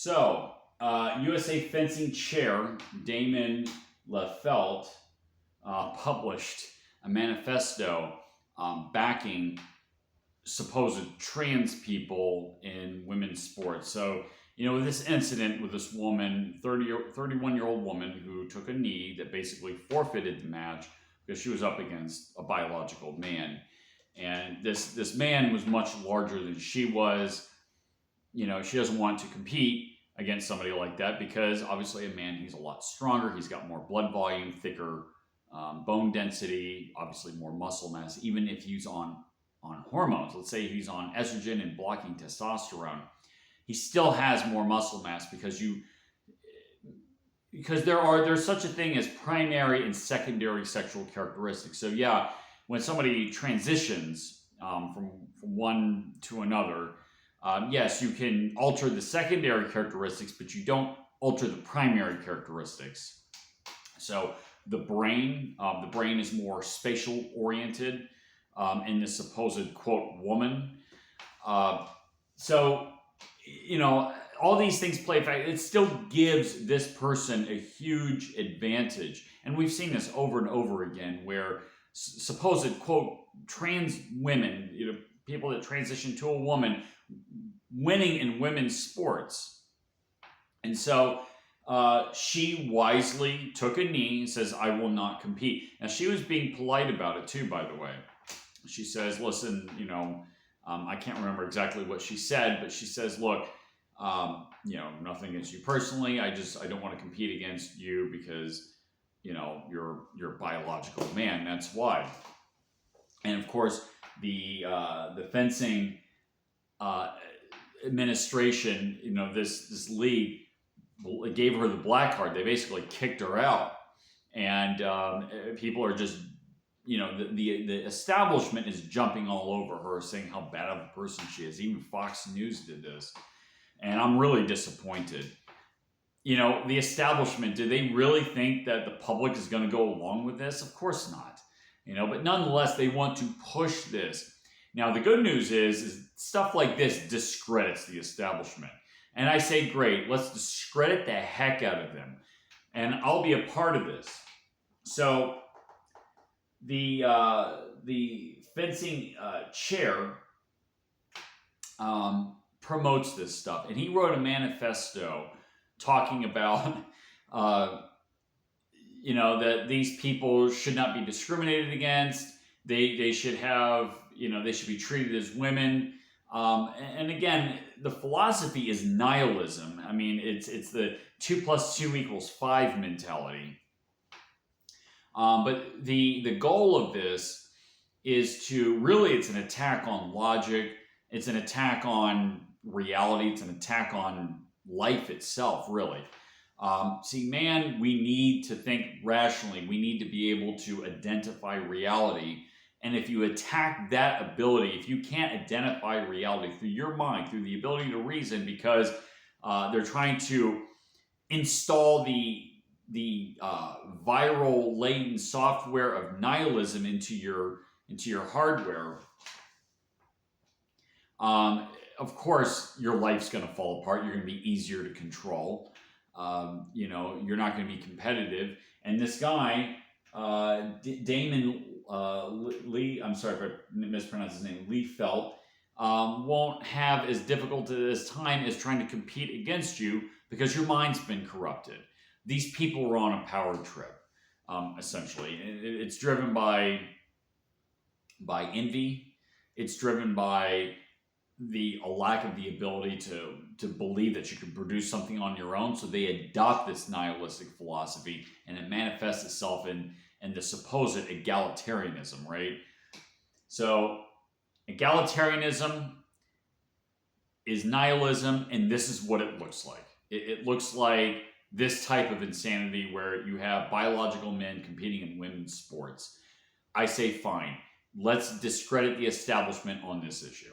USA fencing chair Damon Lefelt published a manifesto backing supposed trans people in women's sports. So, with this incident with this woman, 31-year-old woman who took a knee that basically forfeited the match because she was up against a biological man. And this man was much larger than she was. She doesn't want to compete against somebody like that because obviously a man, he's a lot stronger. He's got more blood volume, thicker bone density, obviously more muscle mass, even if he's on hormones. Let's say he's on estrogen and blocking testosterone. He still has more muscle mass because there's such a thing as primary and secondary sexual characteristics. So yeah, when somebody transitions from one to another, yes, you can alter the secondary characteristics, but you don't alter the primary characteristics. So the brain is more spatial oriented in this supposed quote woman. All these things play a factor. It still gives this person a huge advantage. And we've seen this over and over again where supposed, quote, trans women, people that transition to a woman, winning in women's sports. And so she wisely took a knee and says, I will not compete. Now, she was being polite about it too, by the way. She says, listen, I can't remember exactly what she said, but she says, look, nothing against you personally. I don't want to compete against you because, you're a biological man. That's why. And of course, the fencing administration, this league gave her the black card. They basically kicked her out. And people are just, the establishment is jumping all over her, saying how bad of a person she is. Even Fox News did this. And I'm really disappointed. The establishment, do they really think that the public is going to go along with this? Of course not. But nonetheless, they want to push this. Now, the good news is stuff like this discredits the establishment. And I say, great, let's discredit the heck out of them. And I'll be a part of this. So, the fencing chair promotes this stuff. And he wrote a manifesto talking about, that these people should not be discriminated against. They should have, they should be treated as women. And again, the philosophy is nihilism. I mean, it's the 2 + 2 = 5 mentality. But the goal of this is it's an attack on logic. It's an attack on reality. It's an attack on life itself, really. We need to think rationally. We need to be able to identify reality. And if you attack that ability, if you can't identify reality through your mind, through the ability to reason, because they're trying to install the viral laden software of nihilism into your hardware, of course your life's going to fall apart. You're going to be easier to control. You're not going to be competitive. And this guy, Damon Lee, I'm sorry if I mispronounced his name, Lefelt, won't have as difficult as time as trying to compete against you because your mind's been corrupted. These people are on a power trip, essentially. It's driven by envy. It's driven by a lack of the ability to believe that you can produce something on your own. So they adopt this nihilistic philosophy, and it manifests itself in the supposed egalitarianism, right? So egalitarianism is nihilism, and this is what it looks like. It looks like this type of insanity where you have biological men competing in women's sports. I say fine. Let's discredit the establishment on this issue.